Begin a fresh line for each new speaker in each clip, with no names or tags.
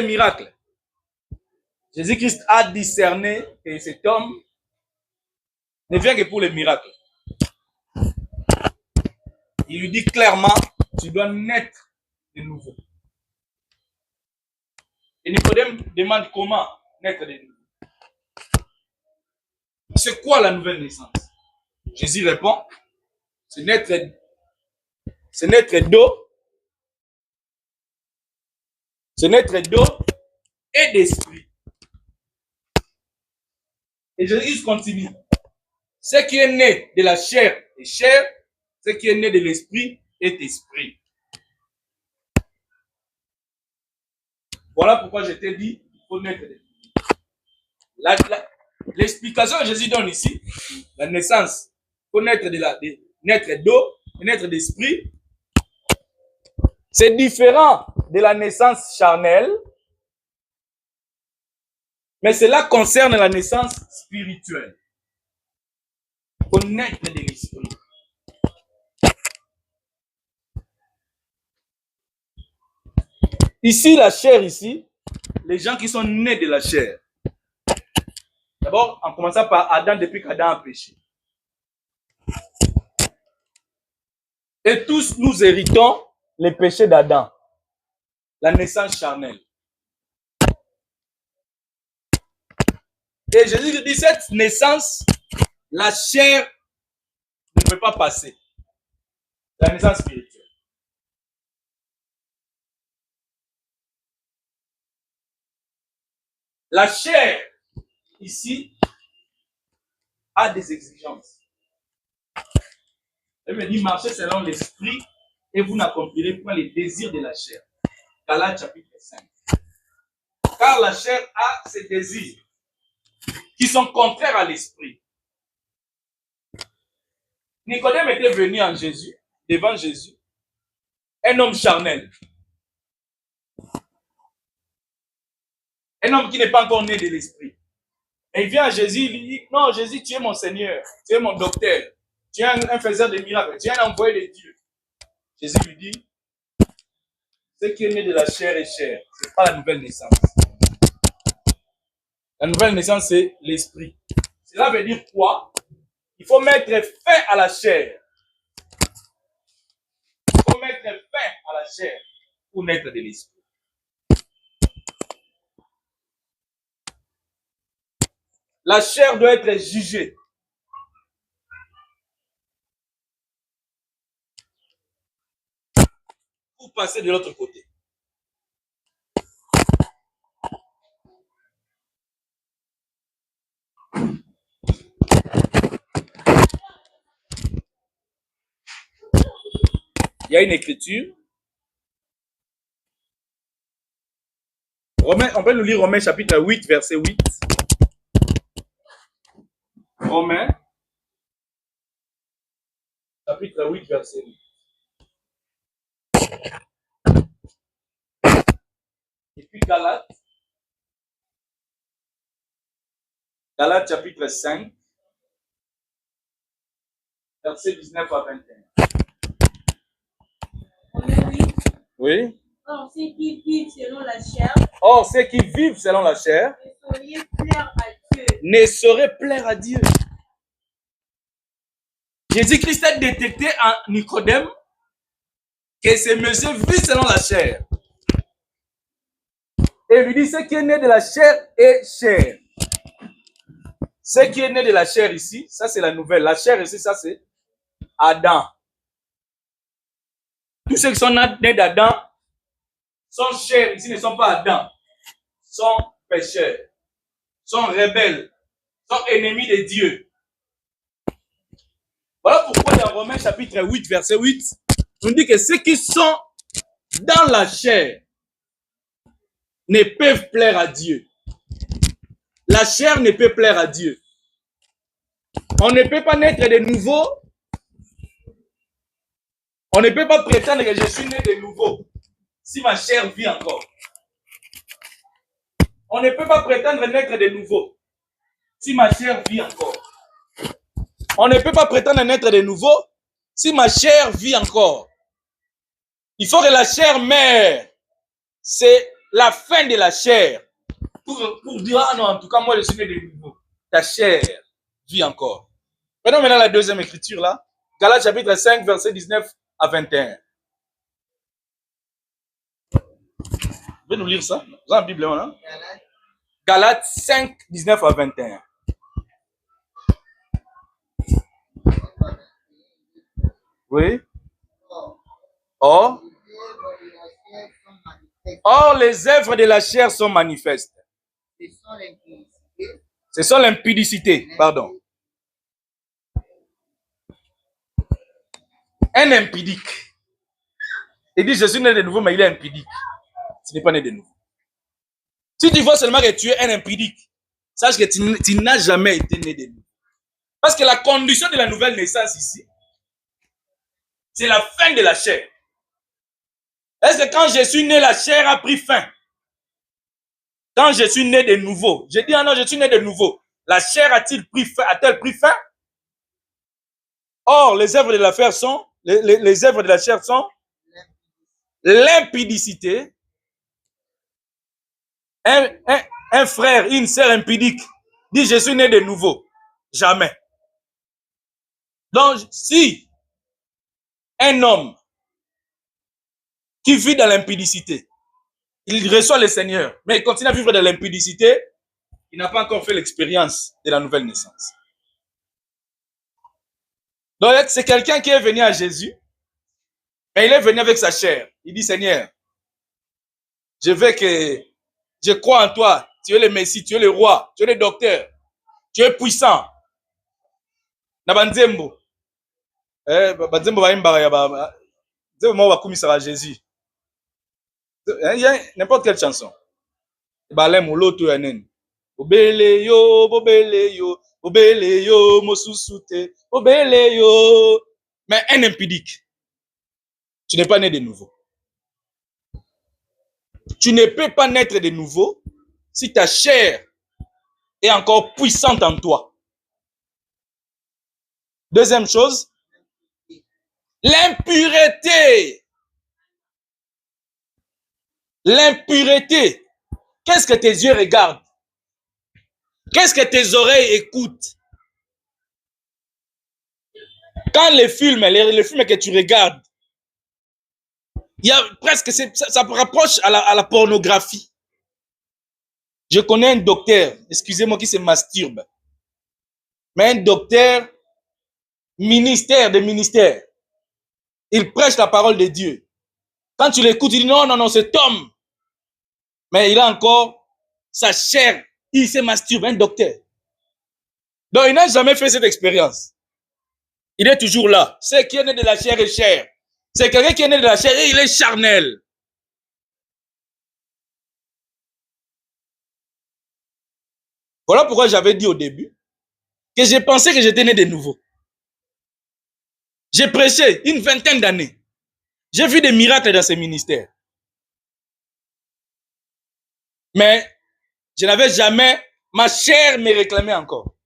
miracle. Jésus-Christ a discerné que cet homme ne vient que pour les miracles. Il lui dit clairement, tu dois naître de nouveau. Et Nicodème demande comment naître de nouveau. C'est quoi la nouvelle naissance? Jésus répond, c'est naître d'eau. C'est naître d'eau et d'esprit. Et Jésus continue. Ce qui est né de la chair est chair, ce qui est né de l'esprit est esprit. Voilà pourquoi je t'ai dit, il faut naître de nouveau. L'explication que Jésus donne ici, la naissance, il faut naître d'eau et naître d'esprit. C'est différent de la naissance charnelle, mais cela concerne la naissance spirituelle. Il faut naître de l'esprit. Ici, la chair, ici, les gens qui sont nés de la chair. D'abord, en commençant par Adam, depuis qu'Adam a péché. Et tous nous héritons les péchés d'Adam. La naissance charnelle. Et Jésus dit, cette naissance, la chair ne peut pas passer. La naissance spirituelle. La chair, ici, a des exigences. Elle me dit, marchez selon l'esprit et vous n'accomplirez pas les désirs de la chair. Galates chapitre 5. Car la chair a ses désirs qui sont contraires à l'esprit. Nicodème était venu en Jésus, devant Jésus, un homme charnel. Un homme qui n'est pas encore né de l'esprit. Et il vient à Jésus, il lui dit, non, Jésus, tu es mon Seigneur, tu es mon docteur, tu es un faiseur de miracles, tu es un envoyé de Dieu. Jésus lui dit, ce qui est né de la chair est chair, ce n'est pas la nouvelle naissance. La nouvelle naissance, c'est l'esprit. Cela veut dire quoi? Il faut mettre fin à la chair. Il faut mettre fin à la chair pour naître de l'esprit. La chair doit être jugée. Pour passer de l'autre côté. Il y a une écriture. Romains, on peut nous lire Romains chapitre 8, verset 8. Romains, chapitre 8, verset 8. Et puis Galates. Galates chapitre 5, verset 19 à 21. Oui.
Or, ceux qui vivent selon la chair.
Or, ceux qui vivent selon la chair ne sauraient plaire à Dieu. Jésus-Christ a détecté en Nicodème que ces messieurs vivent selon la chair. Et il lui dit, ce qui est né de la chair est chair. Ce qui est né de la chair ici, ça c'est la nouvelle. La chair ici, ça c'est Adam. Tous ceux qui sont nés d'Adam sont chers, ici ne sont pas Adam, sont pécheurs, sont rebelles, sont ennemis de Dieu. Voilà pourquoi dans Romains chapitre 8, verset 8, on dit que ceux qui sont dans la chair ne peuvent plaire à Dieu. La chair ne peut plaire à Dieu. On ne peut pas naître de nouveau. On ne peut pas prétendre que je suis né de nouveau si ma chair vit encore. On ne peut pas prétendre naître de nouveau si ma chair vit encore. On ne peut pas prétendre naître de nouveau si ma chair vit encore. Il faut que la chair meure. C'est la fin de la chair. Pour dire, ah non, en tout cas, moi, je suis né de nouveau. Ta chair vit encore. Prenons maintenant la deuxième écriture là. Galates chapitre 5, verset 19 à 21. Vous pouvez nous lire ça? Vous avez la Bible là? Galates 5, 19 à 21. Oui. Or, les œuvres de la chair sont manifestes. Ce sont l'impudicité. Pardon. Un impudique. Il dit, je suis né de nouveau, mais il est impudique. Ce n'est pas né de nouveau. Si tu vois seulement que tu es un impudique, sache que tu n'as jamais été né de nouveau. Parce que la condition de la nouvelle naissance ici, c'est la fin de la chair. Est-ce que quand je suis né, la chair a pris fin? Quand je suis né de nouveau, je dis, ah non, je suis né de nouveau. La chair a-t-elle pris fin? Or, les œuvres de la chair sont, les œuvres de la chair sont l'impudicité. Un frère, une sœur impudique dit, je suis né de nouveau. Jamais. Donc, si un homme qui vit dans l'impudicité, il reçoit le Seigneur, mais il continue à vivre dans l'impudicité, il n'a pas encore fait l'expérience de la nouvelle naissance. Donc, c'est quelqu'un qui est venu à Jésus, mais il est venu avec sa chair. Il dit, Seigneur, je crois en toi, tu es le Messie, tu es le roi, tu es le docteur, tu es puissant. Nabanzembo. Banzembo va imbara ya Jésus. Il y a n'importe quelle chanson. Balem ou l'autre yanen. Obele yo, obele yo, mosusute, obele yo. Mais un impudique. Tu n'es pas né de nouveau. Tu ne peux pas naître de nouveau si ta chair est encore puissante en toi. Deuxième chose, l'impureté. L'impureté. Qu'est-ce que tes yeux regardent? Qu'est-ce que tes oreilles écoutent? Quand les films que tu regardes, il y a presque, ça se rapproche à la pornographie. Je connais un docteur, excusez-moi, qui se masturbe. Mais un docteur, ministère. Il prêche la parole de Dieu. Quand tu l'écoutes, il dit non, cet homme. Mais il a encore sa chair. Il se masturbe, un docteur. Donc, il n'a jamais fait cette expérience. Il est toujours là. C'est qui est né de la chair est chair. C'est quelqu'un qui est né de la chair et il est charnel. Voilà pourquoi j'avais dit au début que j'ai pensé que j'étais né de nouveau. J'ai prêché une vingtaine d'années. J'ai vu des miracles dans ce ministère. Mais je n'avais jamais, ma chair me réclamait encore.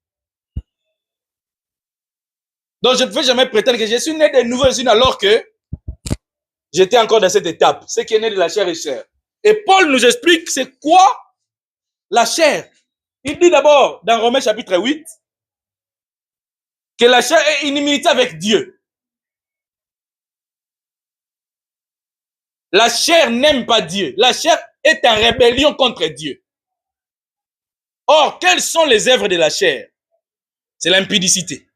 Donc je ne pouvais jamais prétendre que je suis né de nouveau alors que j'étais encore dans cette étape. Ce qui est né de la chair est chair. Et Paul nous explique c'est quoi la chair. Il dit d'abord dans Romains chapitre 8 que la chair est inimitié avec Dieu. La chair n'aime pas Dieu. La chair est en rébellion contre Dieu. Or, quelles sont les œuvres de la chair? C'est l'impudicité.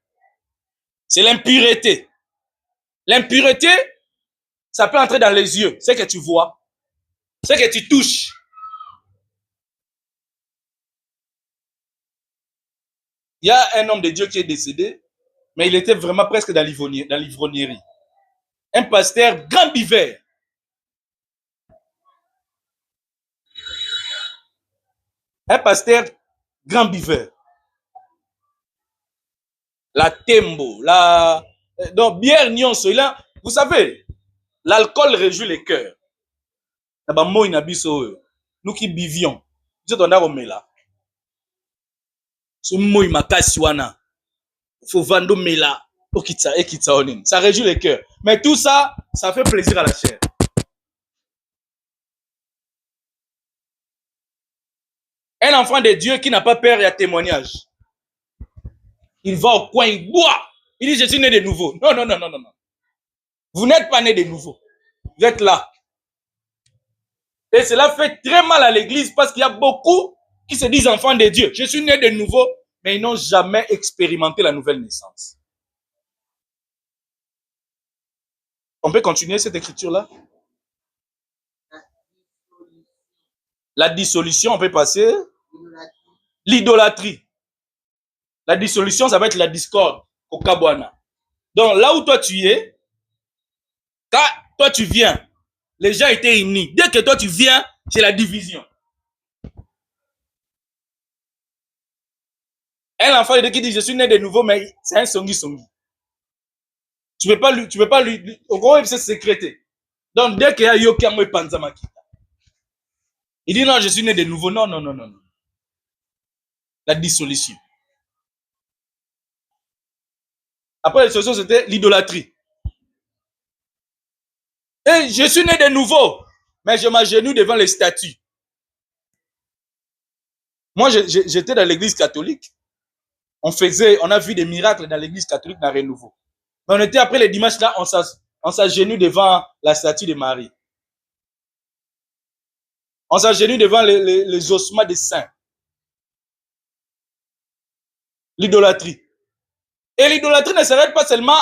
C'est l'impureté. L'impureté, ça peut entrer dans les yeux. C'est que tu vois. C'est que tu touches. Il y a un homme de Dieu qui est décédé, mais il était vraiment presque dans l'ivrognerie. Un pasteur grand buveur. Un pasteur grand buveur. La tembo, donc bière nyonso, vous savez, l'alcool réjouit les cœurs. Nous qui buvions, nous sommes là. Ça réjouit les cœurs. Mais tout ça, ça fait plaisir à la chair. Un enfant de Dieu qui n'a pas peur, il y a témoignage. Il va au coin, il boit. Il dit, je suis né de nouveau. Non, non, non, non, non. Vous n'êtes pas né de nouveau. Vous êtes là. Et cela fait très mal à l'église parce qu'il y a beaucoup qui se disent enfants de Dieu. Je suis né de nouveau, mais ils n'ont jamais expérimenté la nouvelle naissance. On peut continuer cette écriture-là? La dissolution, on peut passer. L'idolâtrie. La dissolution, ça va être la discorde au Kabwana. Donc, là où toi tu es, quand toi tu viens, les gens étaient unis. Dès que toi tu viens, c'est la division. Un enfant qui dit je suis né de nouveau, mais c'est un songi. Tu peux pas lui, au gros, il s'est sécrété. Donc, dès qu'il y a Yokiamo et Panzamakita, il dit non, je suis né de nouveau. Non, non, non, non, non. La dissolution. Après, la solution, c'était l'idolâtrie. Et je suis né de nouveau, mais je m'agenouille devant les statues. Moi, j'étais dans l'église catholique. On a vu des miracles dans l'église catholique dans Renouveau. Mais on était après les dimanches là, on s'agenouille devant la statue de Marie. On s'agenouille devant les ossements des saints. L'idolâtrie. Et l'idolâtrie ne s'arrête pas seulement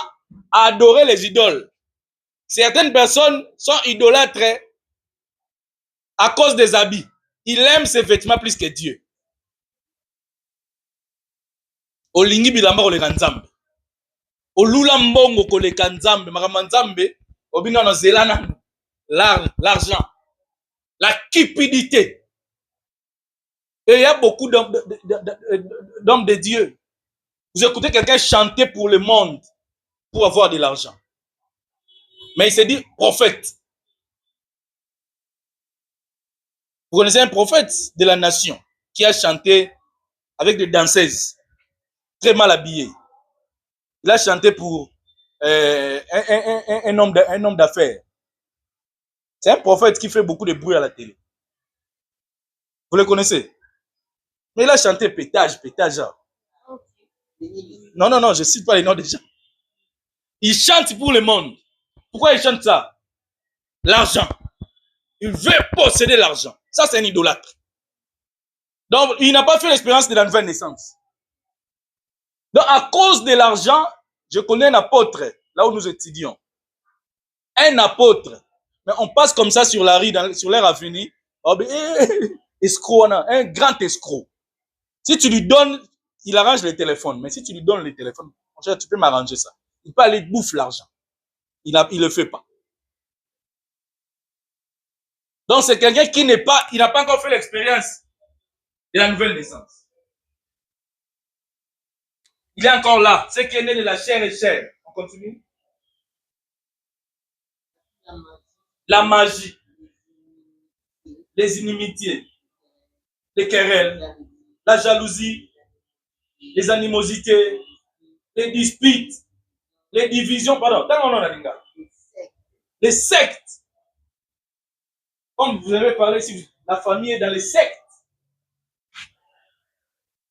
à adorer les idoles. Certaines personnes sont idolâtres à cause des habits. Ils aiment ses vêtements plus que Dieu. Olingi bilamba koleka nzambe. Olula mbongo koleka nzambe. Makama nzambe, obina no zelana. L'argent. La cupidité. Et il y a beaucoup d'hommes de Dieu. Vous écoutez quelqu'un chanter pour le monde, pour avoir de l'argent. Mais il se dit prophète. Vous connaissez un prophète de la nation qui a chanté avec des danseuses, très mal habillées. Il a chanté pour un homme d'affaires. C'est un prophète qui fait beaucoup de bruit à la télé. Vous le connaissez? Mais il a chanté pétage. Non, non, non, je ne cite pas les noms des gens. Il chante pour le monde. Pourquoi il chante ça? L'argent. Il veut posséder l'argent. Ça, c'est un idolâtre. Donc, il n'a pas fait l'expérience de la nouvelle naissance. Donc, à cause de l'argent, je connais un apôtre, là où nous étudions. Un apôtre. Mais on passe comme ça sur la rue, sur l'air avenue. Oh, escroc, un grand escroc. Si tu lui donnes, il arrange les téléphones. Mais si tu lui donnes les téléphones, tu peux m'arranger ça. Il peut aller bouffer l'argent. Il le fait pas. Donc, c'est quelqu'un qui n'a pas encore fait l'expérience de la nouvelle naissance. Il est encore là. Ce qui est né de la chair est chair. On continue. La magie. Les inimitiés. Les querelles. La jalousie. Les animosités. Les disputes. Les divisions. Pardon. Les sectes. Comme vous avez parlé, si la famille est dans les sectes.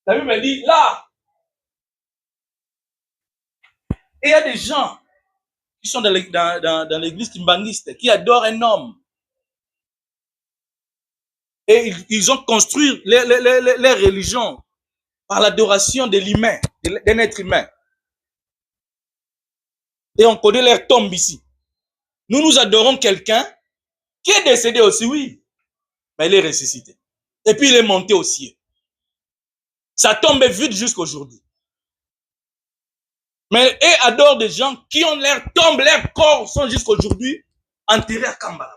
La Bible me dit, là. Et il y a des gens qui sont dans l'église kimbangiste, qui adorent un homme. Et ils ont construit leur religion par l'adoration de l'humain, d'un être humain. Et on connaît leur tombe ici. Nous adorons quelqu'un qui est décédé aussi, oui. Mais il est ressuscité. Et puis il est monté au ciel. Sa tombe est vide jusqu'aujourd'hui. Mais ils adorent des gens qui ont leur tombe, leurs corps sont jusqu'aujourd'hui enterrés à Kambala.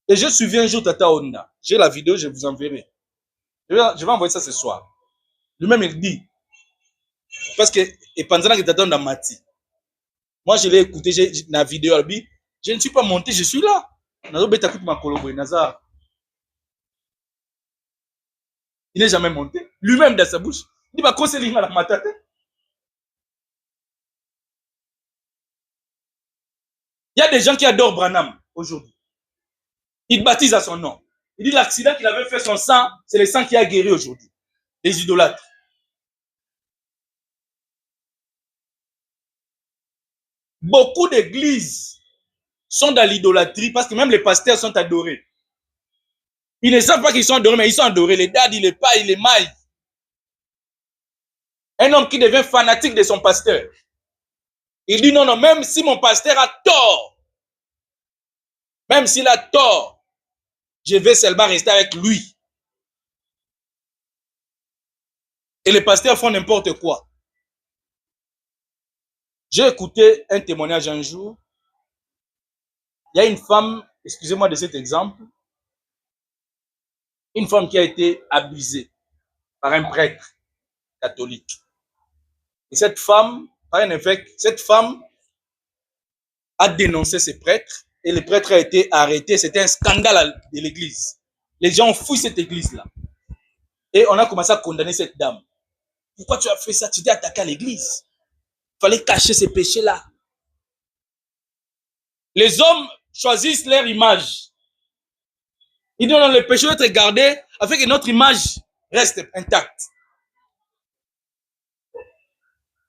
Et je suivi un jour Tata Onda. J'ai la vidéo, je vous enverrai. Je vais envoyer ça ce soir. Lui-même, il dit, parce que, et pendant que Tata Onda m'a dit, moi, je l'ai écouté, j'ai la vidéo, elle dit, je ne suis pas monté, je suis là. Il n'est jamais monté. Lui-même dans sa bouche. Il dit, bah, quand c'est la matate. Il y a des gens qui adorent Branham. aujourd'hui. Il baptise à son nom. Il dit l'accident qu'il avait fait son sang, c'est le sang qui a guéri aujourd'hui. Les idolâtres. Beaucoup d'églises sont dans l'idolâtrie parce que même les pasteurs sont adorés. Ils ne savent pas qu'ils sont adorés, mais ils sont adorés. Les dadis, les pailles, les mailles. Un homme qui devient fanatique de son pasteur. Il dit non, non, même si mon pasteur a tort, même s'il a tort, je vais seulement rester avec lui. Et les pasteurs font n'importe quoi. J'ai écouté un témoignage un jour. Il y a une femme, excusez-moi de cet exemple, une femme qui a été abusée par un prêtre catholique. Et cette femme, par un évêque, cette femme a dénoncé ce prêtre et le prêtre a été arrêté. C'était un scandale de l'église. Les gens ont fouillé cette église-là. Et on a commencé à condamner cette dame. Pourquoi tu as fait ça? Tu t'es attaqué à l'église. Il fallait cacher ces péchés-là. Les hommes choisissent leur image. Ils disent non, le péché doit être gardé afin que notre image reste intacte.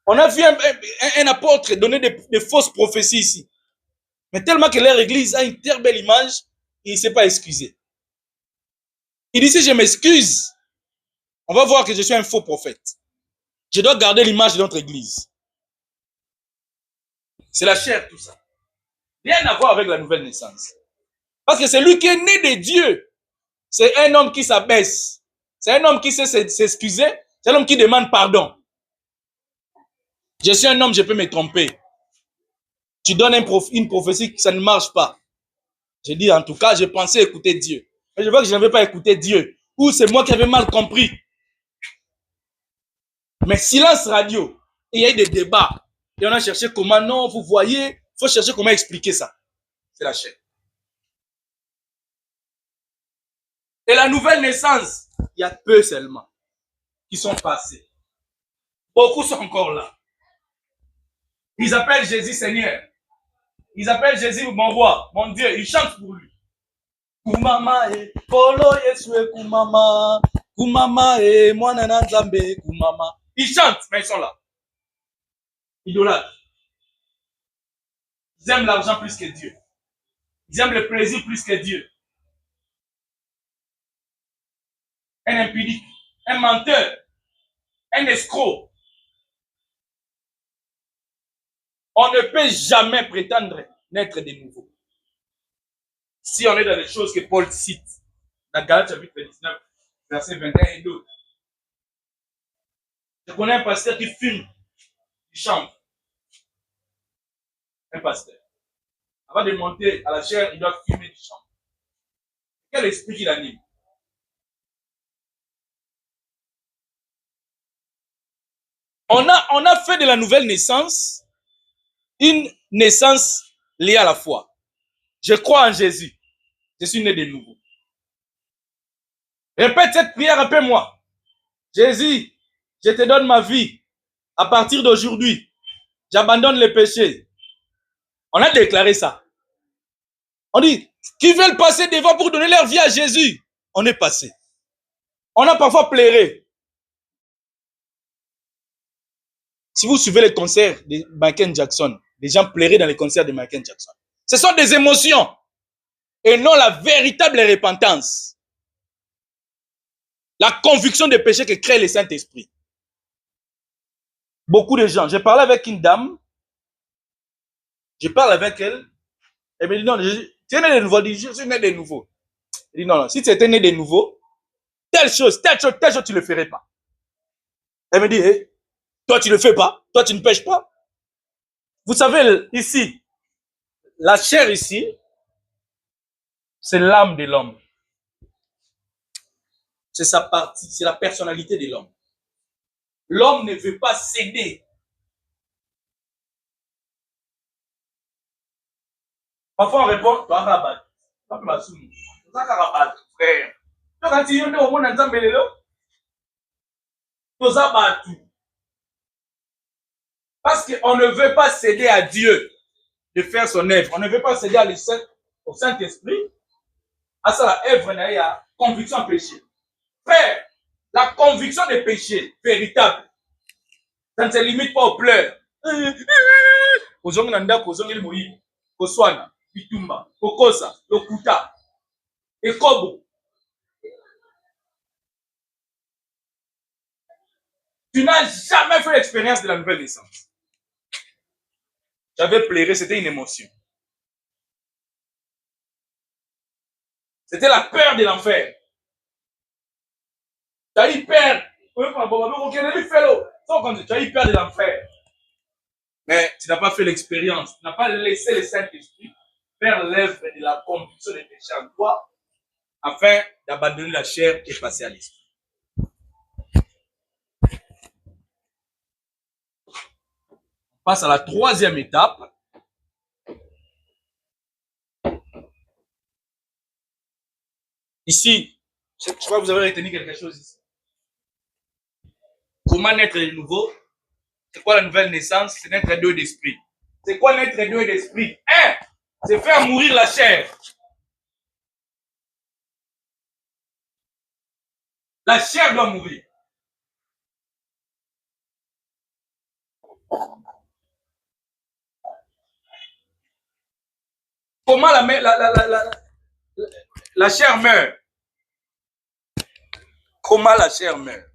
On a vu un apôtre donner des fausses prophéties ici. Mais tellement que leur église a une très belle image, il ne s'est pas excusé. Il dit si je m'excuse, on va voir que je suis un faux prophète. Je dois garder l'image de notre église. C'est la chair, tout ça. Rien à voir avec la nouvelle naissance. Parce que c'est lui qui est né de Dieu. C'est un homme qui s'abaisse. C'est un homme qui sait s'excuser. C'est un homme qui demande pardon. Je suis un homme, je peux me tromper. Tu donnes une prophétie, ça ne marche pas. Je dis en tout cas, je pensais écouter Dieu. Mais je vois que je n'avais pas écouté Dieu. Ou c'est moi qui avais mal compris. Mais silence radio. Et il y a eu des débats. Et on a cherché comment, non, vous voyez, il faut chercher comment expliquer ça. C'est la chaîne. Et la nouvelle naissance, il y a peu seulement qui sont passés. Beaucoup sont encore là. Ils appellent Jésus Seigneur. Ils appellent Jésus mon roi, mon Dieu. Ils chantent pour lui. Kumama e polo yeswe kumama. Kumama e mwana na nzambe kumama. Ils chantent, mais ils sont là. Idolâtres. Ils aiment l'argent plus que Dieu. Ils aiment le plaisir plus que Dieu. Un impudique, un menteur, un escroc. On ne peut jamais prétendre naître de nouveau. Si on est dans les choses que Paul cite, dans Galates chapitre 19, verset 21 et d'autres. Je connais un pasteur qui fume, qui chante. Un pasteur. Avant de monter à la chair, il doit fumer du chant. Quel esprit qui l'anime? On a fait de la nouvelle naissance une naissance liée à la foi. Je crois en Jésus. Je suis né de nouveau. Répète cette prière après moi. Jésus, je te donne ma vie. À partir d'aujourd'hui, j'abandonne les péchés. On a déclaré ça. On dit, qui veulent passer devant pour donner leur vie à Jésus? On est passé. On a parfois pleuré. Si vous suivez les concerts de Michael Jackson, les gens pleuraient dans les concerts de Michael Jackson. Ce sont des émotions et non la véritable repentance. La conviction des péchés que crée le Saint-Esprit. Beaucoup de gens. Je parlais avec une dame. Je parle avec elle. Elle me dit non, tu es né de nouveau. Je dis, je suis né de nouveau. Elle dit non, non, si tu étais né de nouveau, telle chose, tu ne le ferais pas. Elle me dit, hey, toi tu ne le fais pas, toi tu ne pêches pas. Vous savez, ici, la chair ici, c'est l'âme de l'homme. C'est sa partie, c'est la personnalité de l'homme. L'homme ne veut pas céder. Parfois on répond, toi rabat. Frère. Quand tu es au monde parce qu'on ne veut pas céder à Dieu de faire son œuvre. On ne veut pas céder à au Saint-Esprit, à ça la œuvre n'a ya conviction péché. Frère, la conviction des péchés véritable, ça ne se limite pas aux pleurs. Kozongi nanda kozongi le moyi, koswana, bitumba, kokosa, lokuta, ekobo. Tu n'as jamais fait l'expérience de la nouvelle naissance. J'avais pleuré, c'était une émotion. C'était la peur de l'enfer. Tu as eu peur. Tu as eu peur de l'enfer. Mais tu n'as pas fait l'expérience. Tu n'as pas laissé le Saint-Esprit faire l'œuvre de la conviction des péchés en toi afin d'abandonner la chair et passer à l'esprit. On passe à la troisième étape. Ici, je crois que vous avez retenu quelque chose ici. Comment naître de nouveau? C'est quoi la nouvelle naissance? C'est naître de d'esprit. C'est quoi naître de d'esprit? C'est faire mourir la chair. La chair doit mourir. Comment la chair meurt? Comment la chair meurt?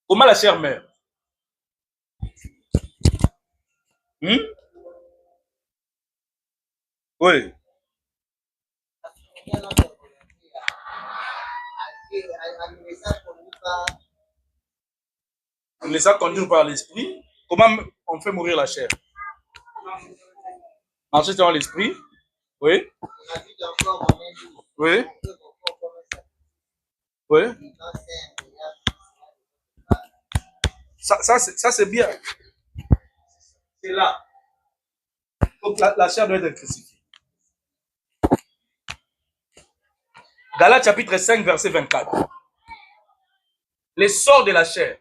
Comment la chair meurt? Oui. On les a conduits par l'esprit. Comment on fait mourir la chair? Marcher dans l'esprit. Oui. Oui. Oui. Ça c'est bien. C'est là. Donc la chair doit être crucifiée. Galates chapitre 5, verset 24. Les sorts de la chair.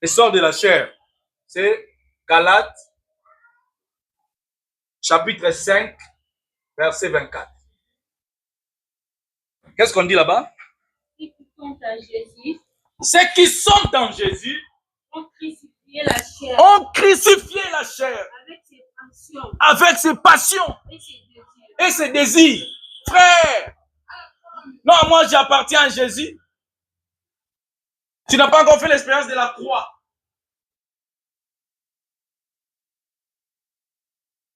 Les sorts de la chair. C'est Galates chapitre 5, verset 24. Qu'est-ce qu'on dit là-bas? Ceux qui sont en Jésus
ont crucifié la chair.
Ont crucifié la chair. Avec ses passions. Et ses désirs. Frère. Non, moi j'appartiens à Jésus. Tu n'as pas encore fait l'expérience de la croix.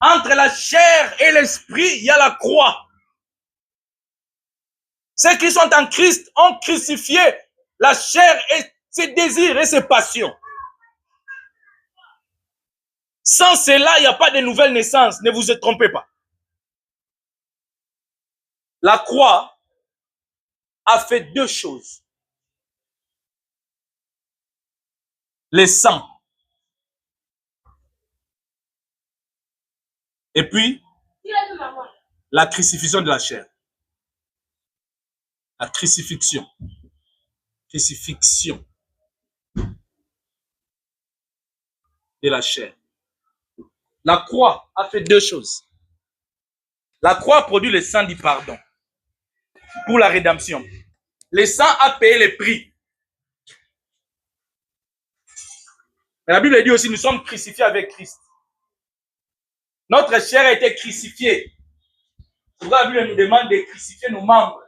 Entre la chair et l'esprit, il y a la croix. Ceux qui sont en Christ ont crucifié la chair et ses désirs et ses passions. Sans cela, il n'y a pas de nouvelle naissance. Ne vous trompez pas. La croix a fait deux choses. Le sang. Et puis, la crucifixion de la chair. La crucifixion. Crucifixion de la chair. La croix a fait deux choses. La croix produit le sang du pardon pour la rédemption. Le sang a payé le prix. Mais la Bible dit aussi, nous sommes crucifiés avec Christ. Notre chair a été crucifiée. C'est pourquoi la Bible nous demande de crucifier nos membres.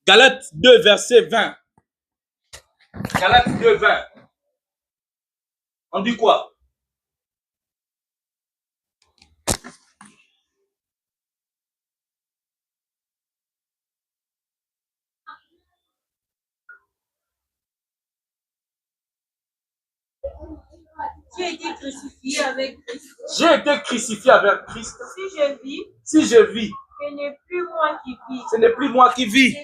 Galates 2, verset 20. Galates 2, 20. On dit quoi?
J'ai été crucifié avec Christ.
J'ai été crucifié avec Christ.
Si je vis,
ce
n'est plus moi qui vis.
Ce n'est plus moi qui vis.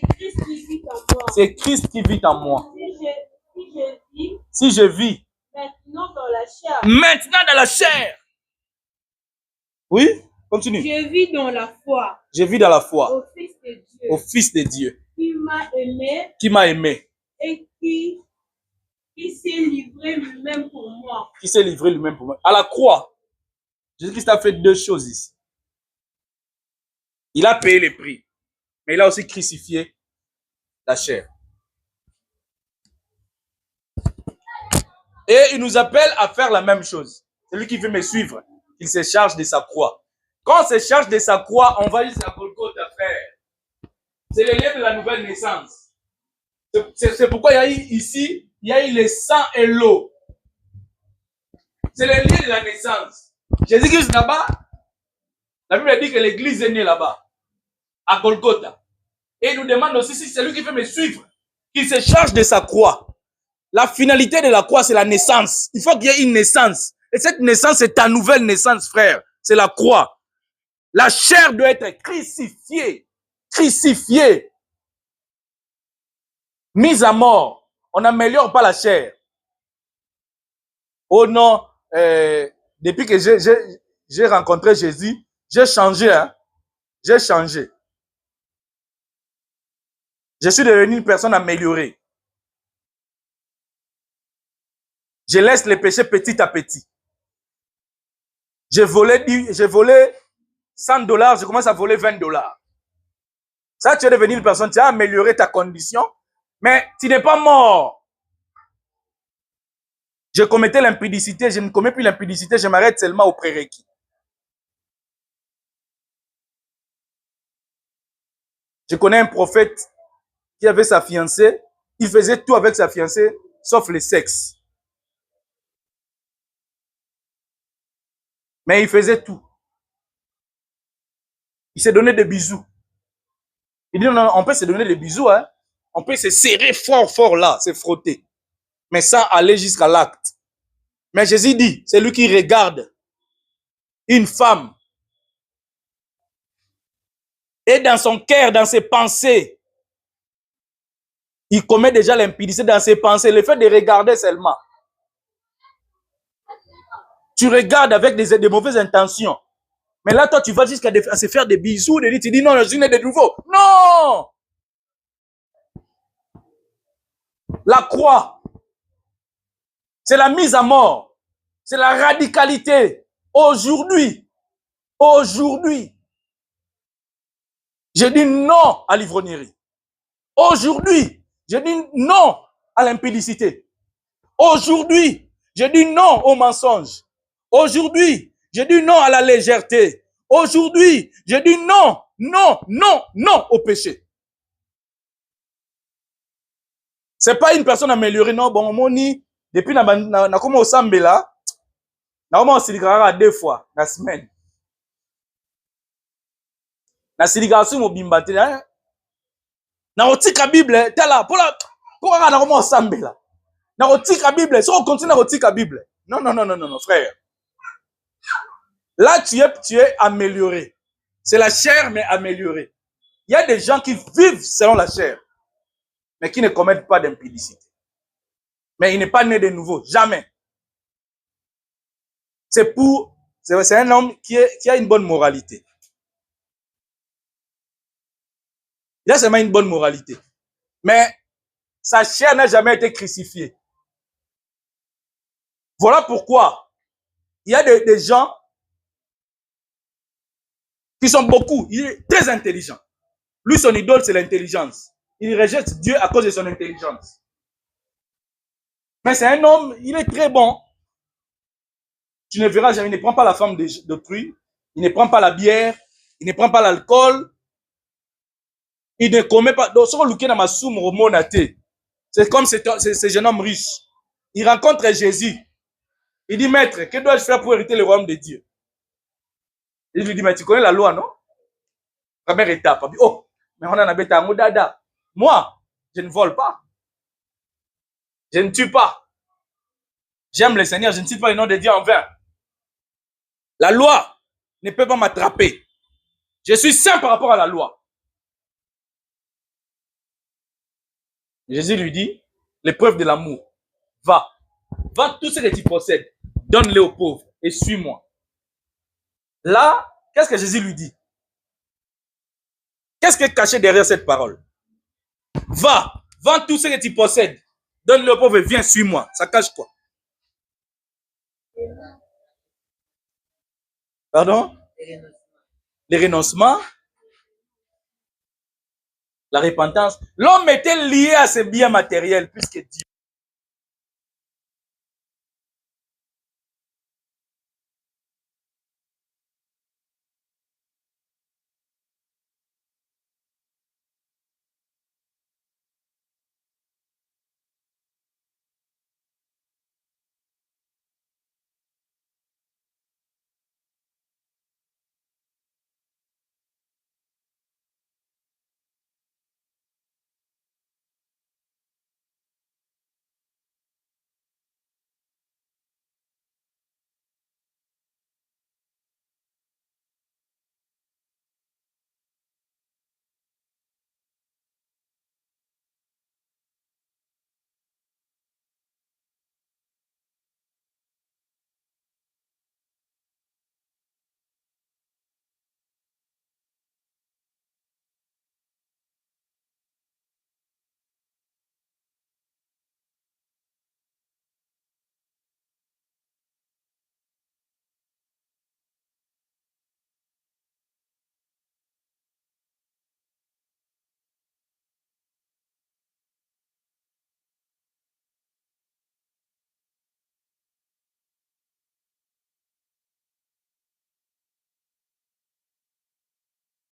C'est Christ qui vit en moi.
C'est Christ qui vit en moi.
Si je vis,
si je vis
maintenant dans la chair.
Maintenant dans la chair. Oui, continue.
Je vis dans la foi.
Je vis dans la foi.
Au Fils de Dieu.
Au Fils de Dieu.
Qui m'a aimé.
Qui m'a aimé.
Et qui s'est livré lui-même pour moi.
Qui s'est livré lui-même pour moi. À la croix, Jésus-Christ a fait deux choses ici. Il a payé les prix, mais il a aussi crucifié la chair. Et il nous appelle à faire la même chose. Celui qui veut me suivre, il se charge de sa croix. Quand on se charge de sa croix, on va jusqu'à Golgotha, frère. C'est le lien de la nouvelle naissance. C'est pourquoi il y a eu ici, il y a eu le sang et l'eau. C'est le lien de la naissance. Jésus-Christ là-bas, la Bible dit que l'église est née là-bas, à Golgotha. Et il nous demande aussi si c'est lui qui veut me suivre, qu'il se charge de sa croix. La finalité de la croix, c'est la naissance. Il faut qu'il y ait une naissance. Et cette naissance, c'est ta nouvelle naissance, frère. C'est la croix. La chair doit être crucifiée. Crucifiée. Mise à mort. On n'améliore pas la chair. Oh non, depuis que j'ai rencontré Jésus, j'ai changé. Hein? J'ai changé. Je suis devenu une personne améliorée. Je laisse les péchés petit à petit. J'ai volé $100, je commence à voler $20. Ça, tu es devenu une personne, tu as amélioré ta condition, mais tu n'es pas mort. Je commettais l'impudicité, je ne commets plus l'impudicité, je m'arrête seulement au prérequis. Je connais un prophète qui avait sa fiancée, il faisait tout avec sa fiancée, sauf le sexe. Mais il faisait tout. Il s'est donné des bisous. Il dit non, on peut se donner des bisous, hein. On peut se serrer fort là, se frotter. Mais sans aller jusqu'à l'acte. Mais Jésus dit, c'est lui qui regarde une femme. Et dans son cœur, dans ses pensées, il commet déjà l'impudicité dans ses pensées. Le fait de regarder seulement. Tu regardes avec des mauvaises intentions. Mais là, toi, tu vas jusqu'à se faire des bisous. Tu dis non, je suis né de nouveau. Non! La croix, c'est la mise à mort. C'est la radicalité. Aujourd'hui, je dis non à l'ivrognerie. Aujourd'hui, je dis non à l'impudicité. Aujourd'hui, je dis non au mensonge. Aujourd'hui, je dis non à la légèreté. Aujourd'hui, je dis non au péché. C'est pas une personne améliorée, non, bon, moni, depuis na comme au sambela, na comment on s'iligrara 2 fois la semaine. Na s'iligrasi mo bimbate, hein? Na otika Bible, tala, pour na comment on sambela. Na otika Bible, si on continue na otika Bible. Non, frère. Là, tu es amélioré. C'est la chair, mais améliorée. Il y a des gens qui vivent selon la chair, mais qui ne commettent pas d'impudicité. Mais il n'est pas né de nouveau, jamais. C'est un homme qui a une bonne moralité. Il a seulement une bonne moralité. Mais sa chair n'a jamais été crucifiée. Voilà pourquoi il y a des gens qui sont beaucoup, il est très intelligent. Lui, son idole, c'est l'intelligence. Il rejette Dieu à cause de son intelligence. Mais c'est un homme, il est très bon. Tu ne verras jamais, il ne prend pas la femme d'autrui, il ne prend pas la bière, il ne prend pas l'alcool, il ne commet pas. C'est comme ce jeune homme riche. Il rencontre Jésus. Il dit, maître, que dois-je faire pour hériter le royaume de Dieu? Il lui dit, mais tu connais la loi, non? Première étape. Oh, mais on en a bêté un dada. Moi, je ne vole pas. Je ne tue pas. J'aime le Seigneur, je ne cite pas le nom de Dieu en vain. La loi ne peut pas m'attraper. Je suis saint par rapport à la loi. Jésus lui dit, l'épreuve de l'amour, va tout ce que tu possèdes, donne-le aux pauvres et suis-moi. Là, qu'est-ce que Jésus lui dit? Qu'est-ce qui est caché derrière cette parole? Va, vends tout ce que tu possèdes. Donne-le au pauvre, viens, suis-moi. Ça cache quoi? Pardon? Les renoncements. La repentance. L'homme était lié à ses biens matériels plus que Dieu.